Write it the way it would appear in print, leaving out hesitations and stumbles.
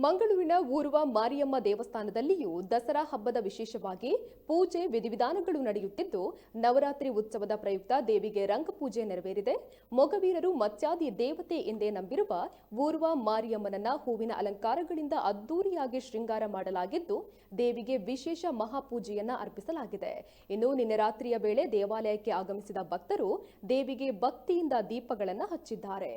ಮಂಗಳೂರಿನ ಊರ್ವ ಮಾರಿಯಮ್ಮ ದೇವಸ್ಥಾನದಲ್ಲಿಯೂ ದಸರಾ ಹಬ್ಬದ ವಿಶೇಷವಾಗಿ ಪೂಜೆ ವಿಧಿವಿಧಾನಗಳು ನಡೆಯುತ್ತಿದ್ದು, ನವರಾತ್ರಿ ಉತ್ಸವದ ಪ್ರಯುಕ್ತ ದೇವಿಗೆ ರಂಗಪೂಜೆ ನೆರವೇರಿದೆ. ಮೊಗವೀರರು ಮತ್ಸ್ಯಾದಿ ದೇವತೆ ಎಂದೇ ನಂಬಿರುವ ಊರ್ವ ಮಾರಿಯಮ್ಮನನ್ನ ಹೂವಿನ ಅಲಂಕಾರಗಳಿಂದ ಅದ್ದೂರಿಯಾಗಿ ಶೃಂಗಾರ ಮಾಡಲಾಗಿದ್ದು, ದೇವಿಗೆ ವಿಶೇಷ ಮಹಾಪೂಜೆಯನ್ನ ಅರ್ಪಿಸಲಾಗಿದೆ. ಇನ್ನು ನಿನ್ನೆ ರಾತ್ರಿಯ ವೇಳೆ ದೇವಾಲಯಕ್ಕೆ ಆಗಮಿಸಿದ ಭಕ್ತರು ದೇವಿಗೆ ಭಕ್ತಿಯಿಂದ ದೀಪಗಳನ್ನು ಹಚ್ಚಿದ್ದಾರೆ.